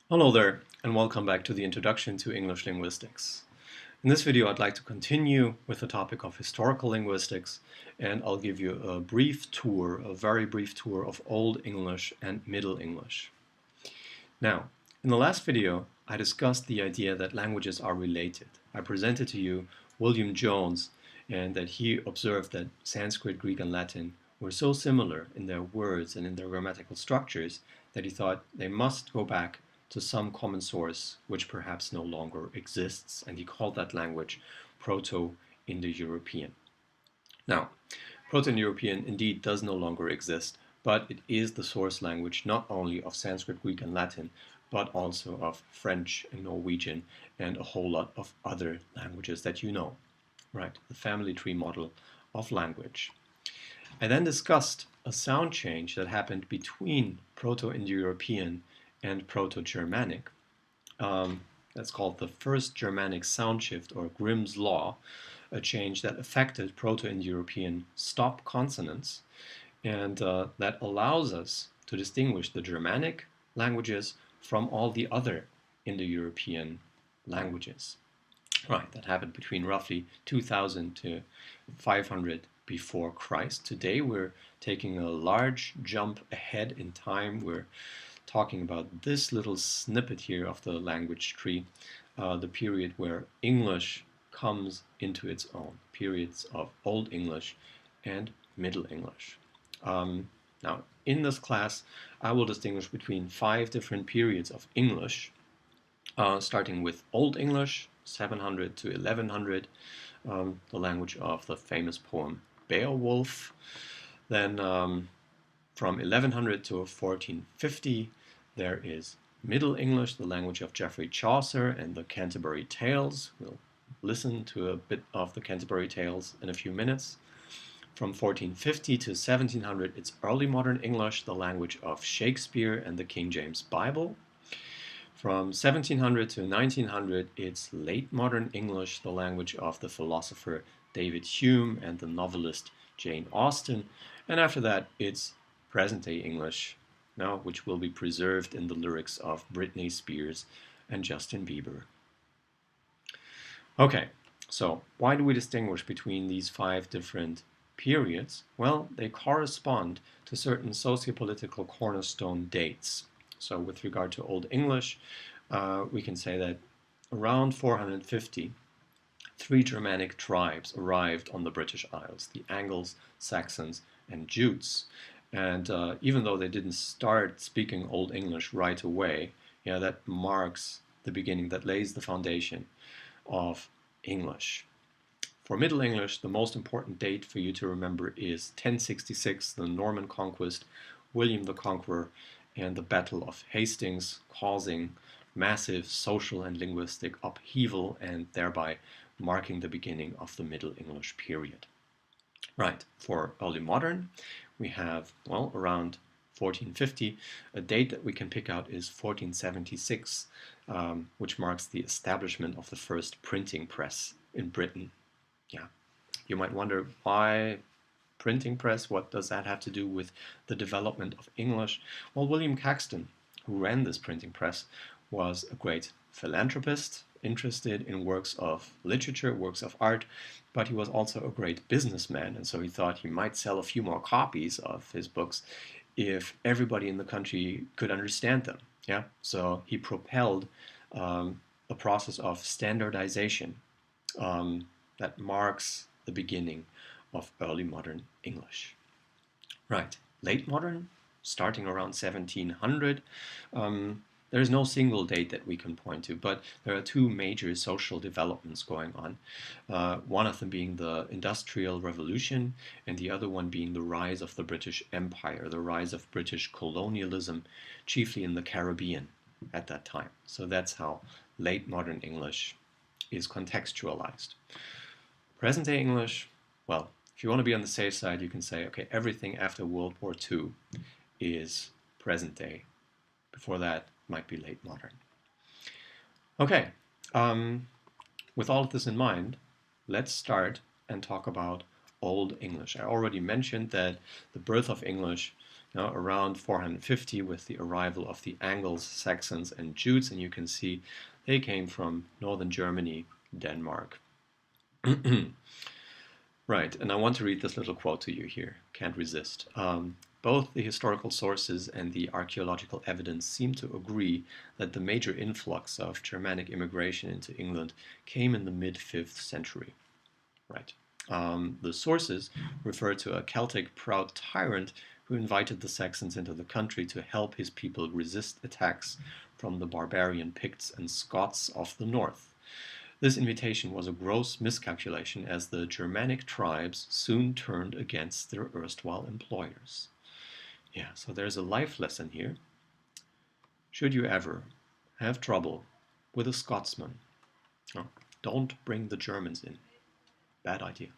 Hello there, and welcome back to the Introduction to English Linguistics. In this video, I'd like to continue with the topic of historical linguistics, and I'll give you a brief tour, a very brief tour of Old English and Middle English. Now, in the last video, I discussed the idea that languages are related. I presented to you William Jones, and that he observed that Sanskrit, Greek, and Latin were so similar in their words and in their grammatical structures that he thought they must go back to some common source which perhaps no longer exists, and he called that language Proto-Indo European. Now, Proto-Indo European indeed does no longer exist, but it is the source language not only of Sanskrit, Greek, and Latin, but also of French and Norwegian and a whole lot of other languages that you know. Right, the family tree model of language. I then discussed a sound change that happened between Proto-Indo-European and Proto-Germanic. That's called the First Germanic Sound Shift, or Grimm's Law, a change that affected Proto-Indo-European stop consonants, and that allows us to distinguish the Germanic languages from all the other Indo-European languages. Right, that happened between roughly 2000 to 500 before Christ. Today we're taking a large jump ahead in time. We're talking about this little snippet here of the language tree, the period where English comes into its own, periods of Old English and Middle English. Now, in this class, I will distinguish between 5 different periods of English, starting with Old English, 700 to 1100, the language of the famous poem Beowulf. Then from 1100 to 1450, there is Middle English, the language of Geoffrey Chaucer and the Canterbury Tales. We'll listen to a bit of the Canterbury Tales in a few minutes. From 1450 to 1700, it's Early Modern English, the language of Shakespeare and the King James Bible. From 1700 to 1900, it's Late Modern English, the language of the philosopher David Hume and the novelist Jane Austen. And after that, it's present-day English, now which will be preserved in the lyrics of Britney Spears and Justin Bieber. Okay, so why do we distinguish between these 5 different periods? Well, they correspond to certain sociopolitical cornerstone dates. So with regard to Old English, we can say that around 450, 3 Germanic tribes arrived on the British Isles, the Angles, Saxons, and Jutes. And even though they didn't start speaking Old English right away, that marks the beginning, that lays the foundation of English. For Middle English, the most important date for you to remember is 1066, the Norman conquest, William the Conqueror, and the Battle of Hastings, causing massive social and linguistic upheaval and thereby marking the beginning of the Middle English period. Right, for Early Modern, we have, well, around 1450. A date that we can pick out is 1476, which marks the establishment of the first printing press in Britain. Yeah, you might wonder why printing press, what does that have to do with the development of English? Well, William Caxton, who ran this printing press, was a great philanthropist, interested in works of literature, works of art, but he was also a great businessman, and so he thought he might sell a few more copies of his books if everybody in the country could understand them. Yeah, so he propelled a process of standardization that marks the beginning of Early Modern English. Right, Late Modern, starting around 1700. There is no single date that we can point to, but there are 2 major social developments going on. One of them being the Industrial Revolution, and the other one being the rise of the British Empire, the rise of British colonialism, chiefly in the Caribbean at that time. So that's how Late Modern English is contextualized. Present-day English, well, if you want to be on the safe side, you can say, okay, everything after World War II is present day. Before that, might be late modern. Okay, with all of this in mind, let's start and talk about Old English. I already mentioned that the birth of English Now, around 450 with the arrival of the Angles, Saxons, and Jutes, and you can see they came from northern Germany, Denmark. Right, and I want to read this little quote to you here. Can't resist. Both the historical sources and the archaeological evidence seem to agree that the major influx of Germanic immigration into England came in the mid-5th century. Right. The sources refer to a Celtic proud tyrant who invited the Saxons into the country to help his people resist attacks from the barbarian Picts and Scots of the north. This invitation was a gross miscalculation, as the Germanic tribes soon turned against their erstwhile employers. Yeah, so there's a life lesson here. Should you ever have trouble with a Scotsman, don't bring the Germans in. Bad idea.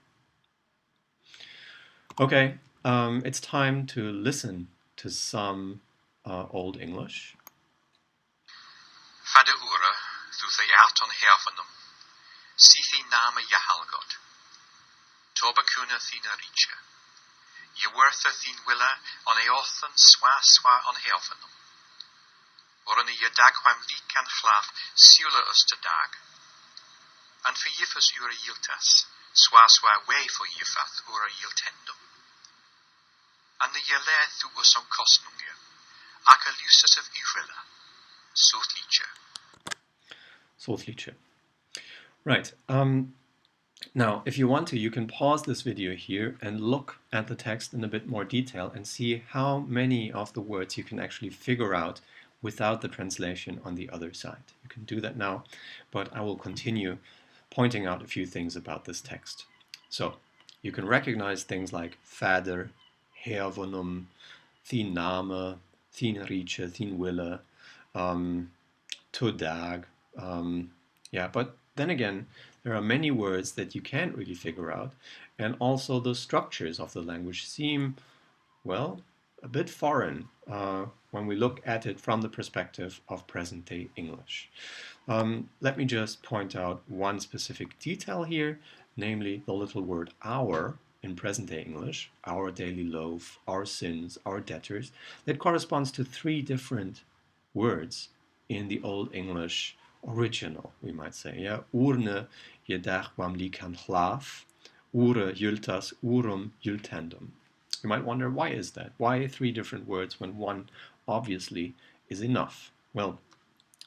Okay, it's time to listen to some Old English. Fada ura, thw the out on herfanum, sithi nama yahalgod. Toba kuna thina richa. Yewertha thin willa on eothan swa on herfanum. Oran ye dagwam likan chlaf siula us te dag. And for yifus ura yiltas, swa way for yifath ura yiltendum. And the yele thu us on kostnungia, akalusas of urilla, sotlicha. Sothliche. Right. Now, if you want to, you can pause this video here and look at the text in a bit more detail and see how many of the words you can actually figure out without the translation on the other side. You can do that now, but I will continue pointing out a few things about this text. So, you can recognize things like fader, hervonum, thin name, thin riche, thin wille, todag. Yeah, but then again, there are many words that you can't really figure out, and also the structures of the language seem, well, a bit foreign when we look at it from the perspective of present-day English. Let me just point out one specific detail here, namely the little word our in present-day English, our daily loaf, our sins, our debtors, that corresponds to 3 different words in the Old English original, we might say. Yeah, urne jedach wam likan chlaf, ure yultas urum yultendum. You might wonder, why is that? Why 3 different words when one obviously is enough? Well,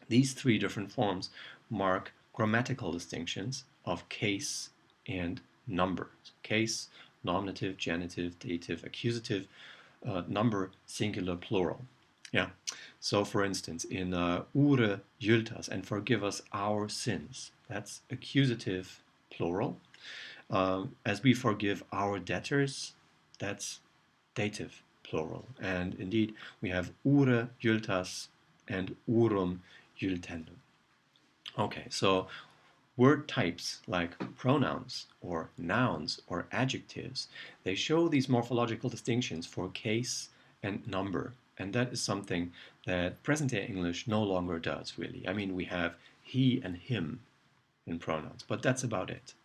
these 3 different forms mark grammatical distinctions of case and number. Case, nominative, genitive, dative, accusative, number, singular, plural. Yeah. So, for instance, in ure yultas, and forgive us our sins, that's accusative, plural. As we forgive our debtors, that's dative, plural. And indeed, we have ure yultas and urum yultendum. Okay, so word types like pronouns or nouns or adjectives, they show these morphological distinctions for case and number. And that is something that present-day English no longer does, really. I mean, we have he and him in pronouns, but that's about it.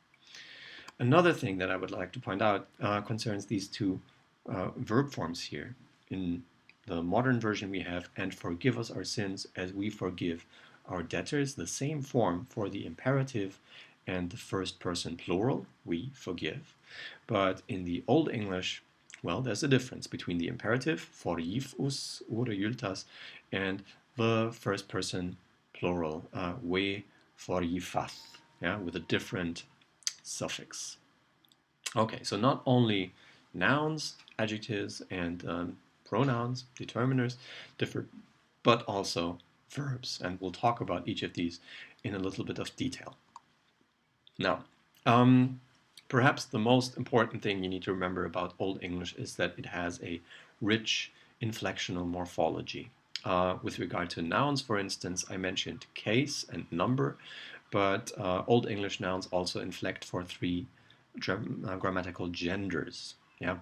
Another thing that I would like to point out concerns these 2 verb forms here. In the modern version we have, and forgive us our sins as we forgive our debtors, the same form for the imperative and the first person plural, we forgive. But in the Old English, well, there's a difference between the imperative, forgiv us, ure yultas, and the first person plural, we forgivath, yeah, with a different suffix. Okay, so not only nouns, adjectives, and pronouns, determiners differ, but also verbs, and we'll talk about each of these in a little bit of detail. Now, perhaps the most important thing you need to remember about Old English is that it has a rich inflectional morphology. With regard to nouns, for instance, I mentioned case and number, but Old English nouns also inflect for 3 grammatical genders. Yeah,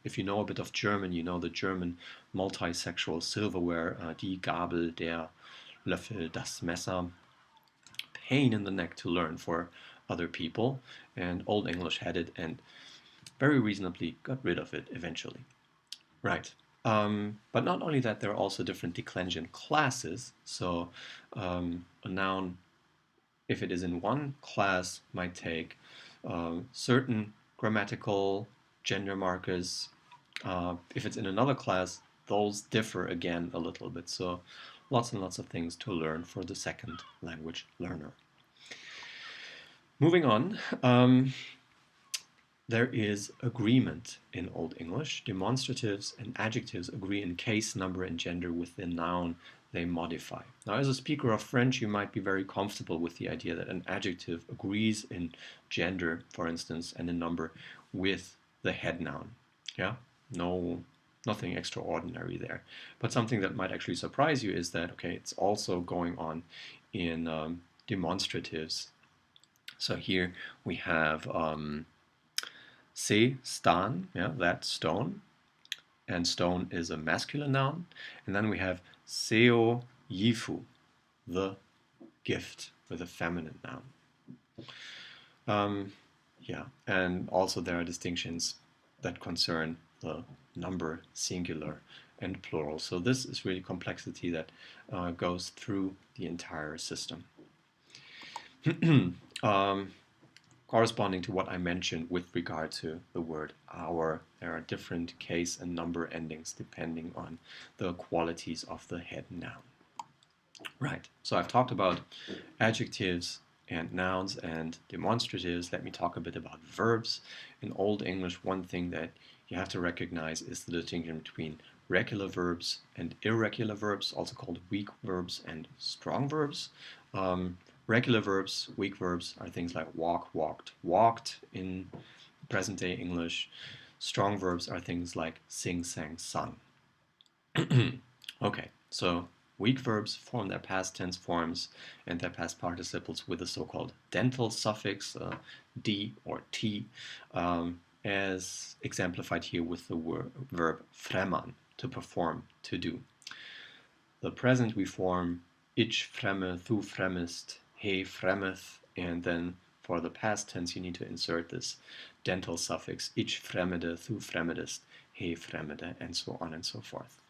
if you know a bit of German, you know the German multi-sexual silverware, die Gabel, der Löffel, das Messer. Pain in the neck to learn for other people, and Old English had it and very reasonably got rid of it eventually. Right. But not only that, there are also different declension classes. So a noun, if it is in one class, might take certain grammatical gender markers. If it's in another class, those differ again a little bit. So lots and lots of things to learn for the second language learner. Moving on, there is agreement in Old English. Demonstratives and adjectives agree in case, number, and gender with the noun they modify. Now, as a speaker of French, you might be very comfortable with the idea that an adjective agrees in gender, for instance, and in number with the head noun. Yeah, nothing extraordinary there. But something that might actually surprise you is that, okay, it's also going on in demonstratives. So here we have se, stan, yeah, that stone, and stone is a masculine noun. And then we have seo yifu, the gift, with a feminine noun. Yeah, and also there are distinctions that concern the number singular and plural. So this is really complexity that goes through the entire system. Corresponding to what I mentioned with regard to the word our, there are different case and number endings depending on the qualities of the head noun. Right, so I've talked about adjectives and nouns and demonstratives. Let me talk a bit about verbs. In Old English, one thing that you have to recognize is the distinction between regular verbs and irregular verbs, also called weak verbs and strong verbs. Regular verbs, weak verbs, are things like walk, walked, walked in present-day English. Strong verbs are things like sing, sang, sung. Okay, so weak verbs form their past tense forms and their past participles with a so-called dental suffix, d or t, as exemplified here with the verb fremman, to perform, to do. The present we form ich fremme, thu fremmest, he fremmeth, and then for the past tense you need to insert this dental suffix ich fremmede, thu fremmedest, he fremmede, and so on and so forth.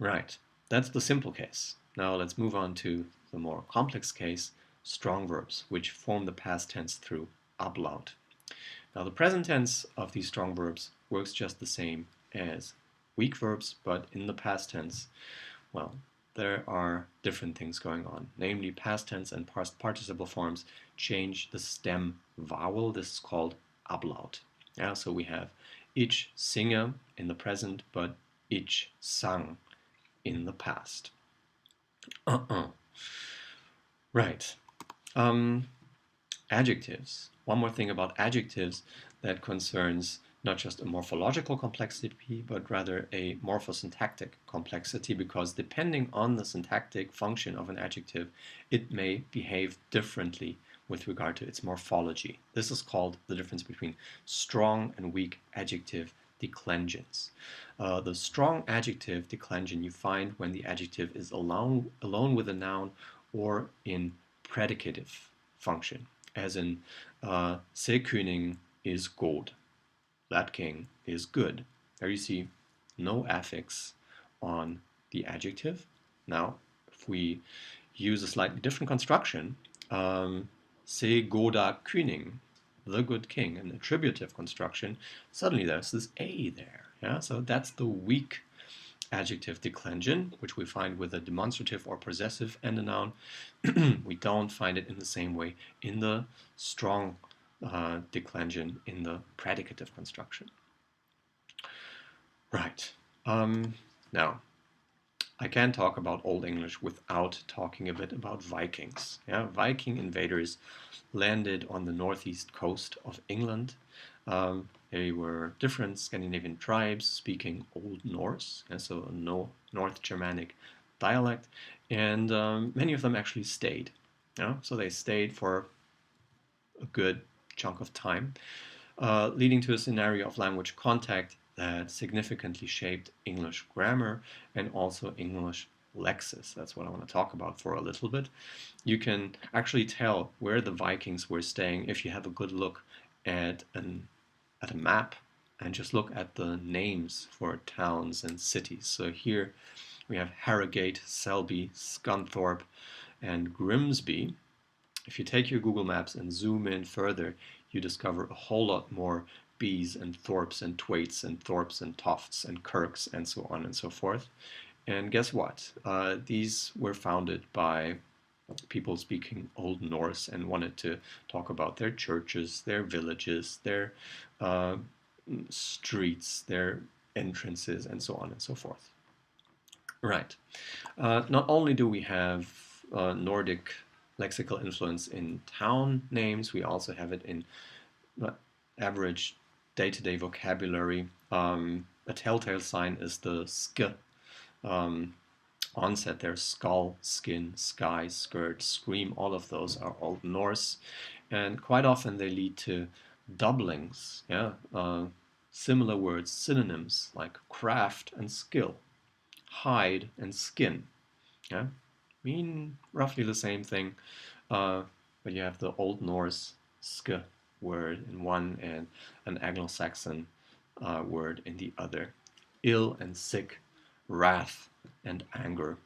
Right, that's the simple case. Now let's move on to the more complex case, strong verbs, which form the past tense through ablaut. Now the present tense of these strong verbs works just the same as weak verbs, but in the past tense, well, there are different things going on. Namely, past tense and past participle forms change the stem vowel. This is called ablaut. Yeah, so we have ich singe in the present, but ich sang in the past. Right. Adjectives. One more thing about adjectives that concerns not just a morphological complexity, but rather a morphosyntactic complexity, because depending on the syntactic function of an adjective, it may behave differently with regard to its morphology. This is called the difference between strong and weak adjective declensions. The strong adjective declension you find when the adjective is alone with a noun or in predicative function, as in se König is god. That king is good. There you see no affix on the adjective. Now, if we use a slightly different construction, se goda König, the good king, an attributive construction, suddenly there's this a there. Yeah, so that's the weak adjective declension, which we find with a demonstrative or possessive and a noun. We don't find it in the same way in the strong declension in the predicative construction. Right. Now, I can't talk about Old English without talking a bit about Vikings. Yeah, Viking invaders landed on the northeast coast of England. They were different Scandinavian tribes speaking Old Norse, so a North Germanic dialect, and many of them actually stayed. Yeah? So they stayed for a good chunk of time, leading to a scenario of language contact that significantly shaped English grammar and also English lexis. That's what I want to talk about for a little bit. You can actually tell where the Vikings were staying if you have a good look at a map and just look at the names for towns and cities. So here we have Harrogate, Selby, Scunthorpe, and Grimsby. If you take your Google Maps and zoom in further, you discover a whole lot more B's and Thorpes and Thwaites and Thorpes and Tofts and Kirks and so on and so forth. And guess what? These were founded by people speaking Old Norse and wanted to talk about their churches, their villages, their uh, streets, their entrances, and so on and so forth. Right. Not only do we have Nordic lexical influence in town names, we also have it in average day-to-day vocabulary. A telltale sign is the sk um, onset there: skull, skin, sky, skirt, scream. All of those are Old Norse, and quite often they lead to doublings. Yeah, similar words, synonyms like craft and skill, hide and skin. Yeah, mean roughly the same thing, but you have the Old Norse sk word in one and an Anglo-Saxon word in the other. Ill and sick, wrath and anger.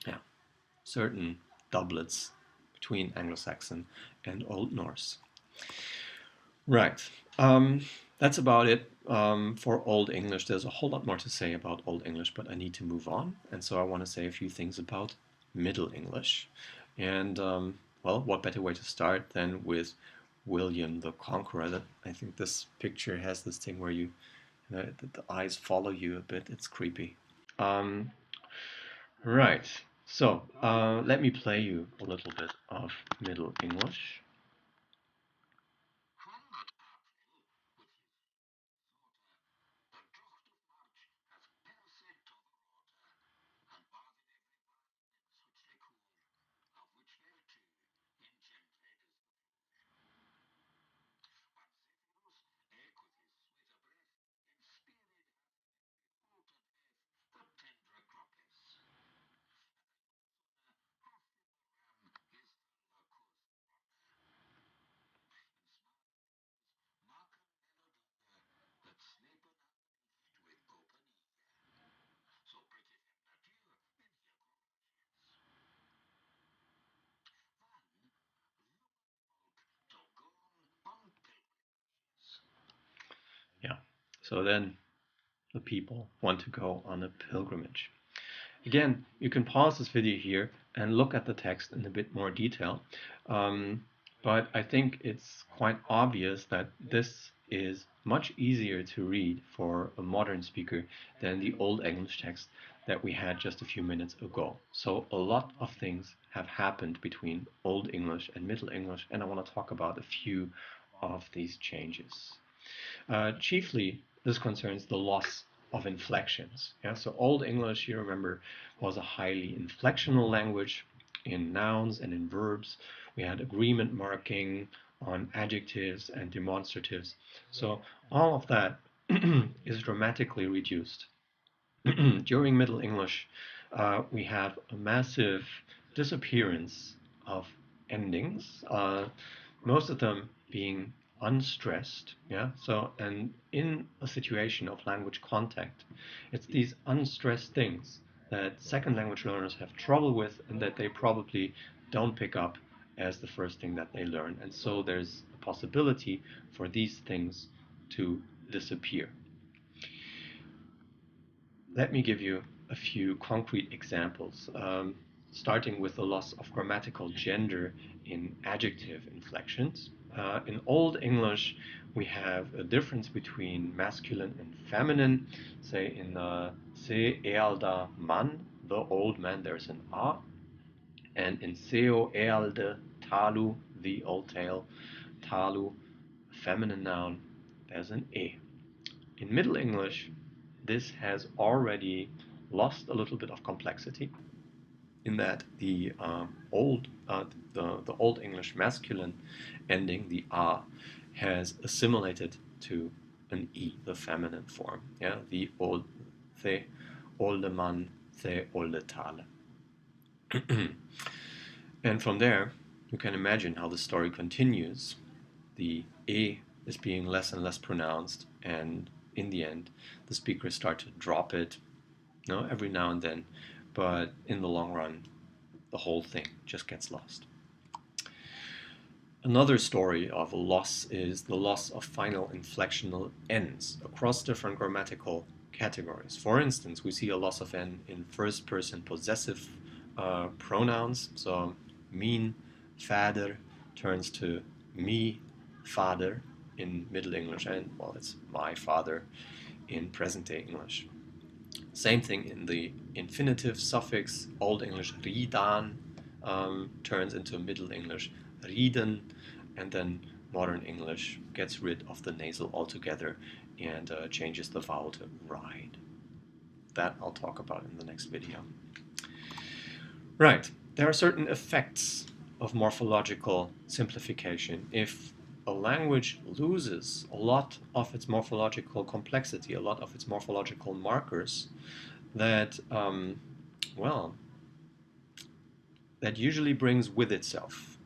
Yeah, certain doublets between Anglo-Saxon and Old Norse. Right. That's about it for Old English. There's a whole lot more to say about Old English, but I need to move on. And so I want to say a few things about Middle English. And, well, what better way to start than with William the Conqueror? That I think this picture has this thing where the eyes follow you a bit. It's creepy. Um, right. So let me play you a little bit of Middle English. Yeah. So then the people want to go on a pilgrimage. Again, you can pause this video here and look at the text in a bit more detail. But I think it's quite obvious that this is much easier to read for a modern speaker than the Old English text that we had just a few minutes ago. So a lot of things have happened between Old English and Middle English, and I want to talk about a few of these changes. Chiefly, this concerns the loss of inflections. Yeah, so Old English, you remember, was a highly inflectional language in nouns and in verbs. We had agreement marking on adjectives and demonstratives. So all of that is dramatically reduced. During Middle English, we have a massive disappearance of endings, most of them being unstressed. Yeah. So, and in a situation of language contact, it's these unstressed things that second language learners have trouble with, and that they probably don't pick up as the first thing that they learn. And so there's a possibility for these things to disappear. Let me give you a few concrete examples, starting with the loss of grammatical gender in adjective inflections. In Old English, we have a difference between masculine and feminine. Say in se ealda man, the old man, there's an a, and in seo ealde talu, the old tale, talu, feminine noun, there's an e. In Middle English, this has already lost a little bit of complexity in that the Old English masculine ending, the a, has assimilated to an e, the feminine form. Yeah, the old, the olde man, the olde tale. And from there, you can imagine how the story continues. The e is being less and less pronounced, and in the end, the speakers start to drop it, every now and then, but in the long run, the whole thing just gets lost. Another story of a loss is the loss of final inflectional ends across different grammatical categories. For instance, we see a loss of n in first-person possessive pronouns. So, min fader turns to mi fader in Middle English, and, well, it's my father in present-day English. Same thing in the infinitive suffix. Old English ridan turns into Middle English riden, and then modern English gets rid of the nasal altogether and changes the vowel to ride. That I'll talk about in the next video. Right, there are certain effects of morphological simplification. If a language loses a lot of its morphological complexity, a lot of its morphological markers, that, that usually brings with itself,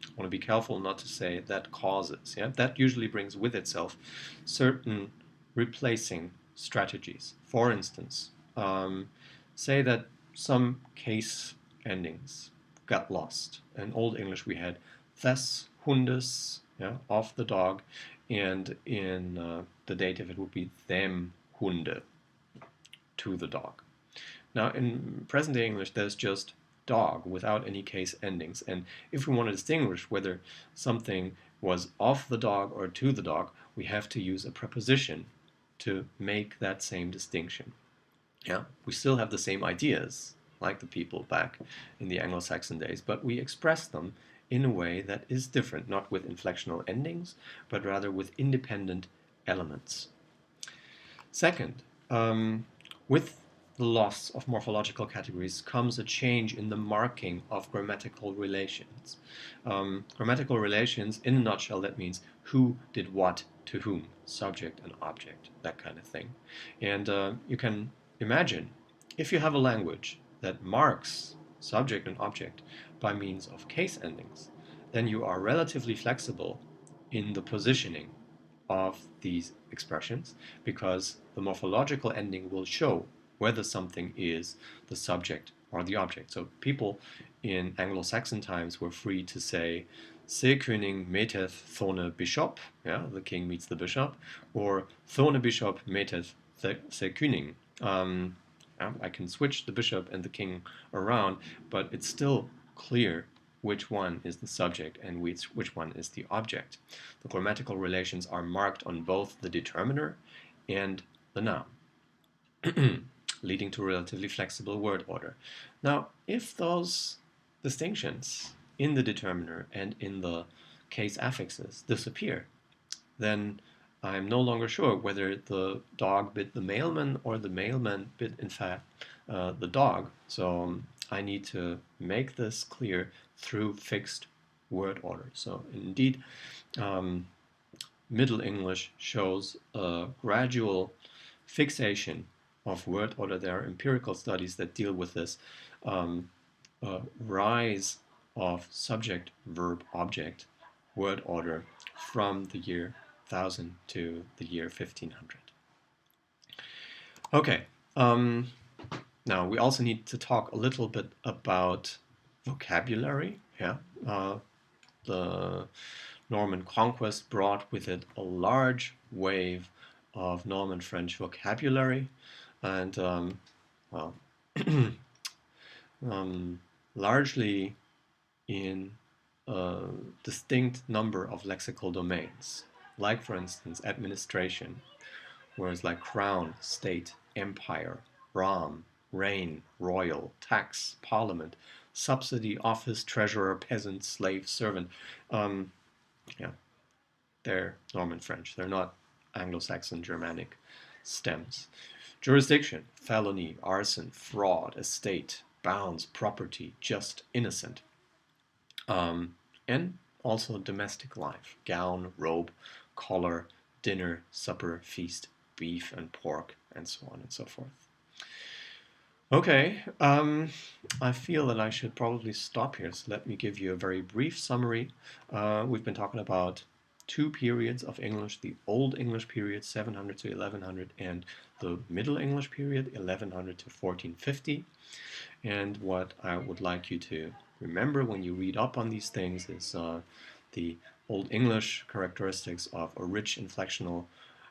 I want to be careful not to say that causes, that usually brings with itself certain replacing strategies. For instance, say that some case endings got lost. In Old English we had des Hundes, of the dog, and in the dative it would be them Hunde, to the dog. Now in present-day English there's just dog without any case endings, and if we want to distinguish whether something was of the dog or to the dog, we have to use a preposition to make that same distinction. We still have the same ideas like the people back in the Anglo-Saxon days, but we express them in a way that is different, not with inflectional endings, but rather with independent elements. Second, with the loss of morphological categories comes a change in the marking of grammatical relations. Grammatical relations, in a nutshell, that means who did what to whom, subject and object, that kind of thing. And you can imagine, if you have a language that marks subject and object by means of case endings, then you are relatively flexible in the positioning of these expressions, because the morphological ending will show whether something is the subject or the object. So people in Anglo-Saxon times were free to say, Se König meteth thone Bishop, the king meets the bishop, or thone Bishop meteth se König. I can switch the bishop and the king around, but it's still clear which one is the subject and which one is the object. The grammatical relations are marked on both the determiner and the noun, leading to relatively flexible word order. Now, if those distinctions in the determiner and in the case affixes disappear, then I'm no longer sure whether the dog bit the mailman or the mailman bit, in fact, the dog. So I need to make this clear through fixed word order. So indeed, Middle English shows a gradual fixation of word order. There are empirical studies that deal with this rise of subject, verb, object word order from the year 1000 to the year 1500. Okay, now we also need to talk a little bit about vocabulary. The Norman conquest brought with it a large wave of Norman French vocabulary, and largely in a distinct number of lexical domains, like, for instance, administration, words like crown, state, empire, ram, reign, royal, tax, parliament, subsidy, office, treasurer, peasant, slave, servant. They're Norman French. They're not Anglo-Saxon Germanic stems. Jurisdiction, felony, arson, fraud, estate, bounds, property, just, innocent. And also domestic life, gown, robe, collar, dinner, supper, feast, beef and pork, and so on and so forth. Okay, I feel that I should probably stop here, so let me give you a very brief summary. We've been talking about two periods of English, the Old English period 700 to 1100 and the Middle English period 1100 to 1450. And what I would like you to remember when you read up on these things is the Old English characteristics of a rich inflectional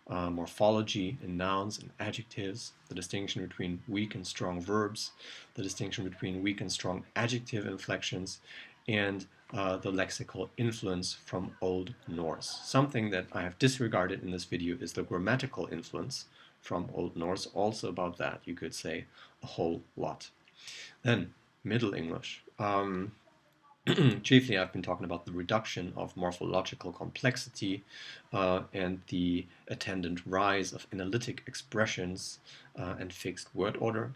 morphology in nouns and adjectives, the distinction between weak and strong verbs, the distinction between weak and strong adjective inflections, and the lexical influence from Old Norse. Something that I have disregarded in this video is the grammatical influence from Old Norse. Also about that you could say a whole lot. Then Middle English. Chiefly I've been talking about the reduction of morphological complexity and the attendant rise of analytic expressions and fixed word order.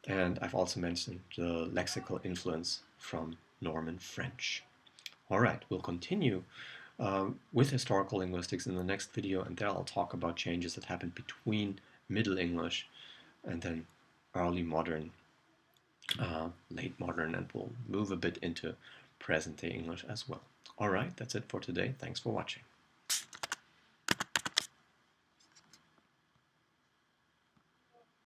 And I've also mentioned the lexical influence from Norman French. All right, we'll continue with historical linguistics in the next video, and there I'll talk about changes that happened between Middle English and then early modern, late modern, and we'll move a bit into present-day English as well. All right, that's it for today. Thanks for watching.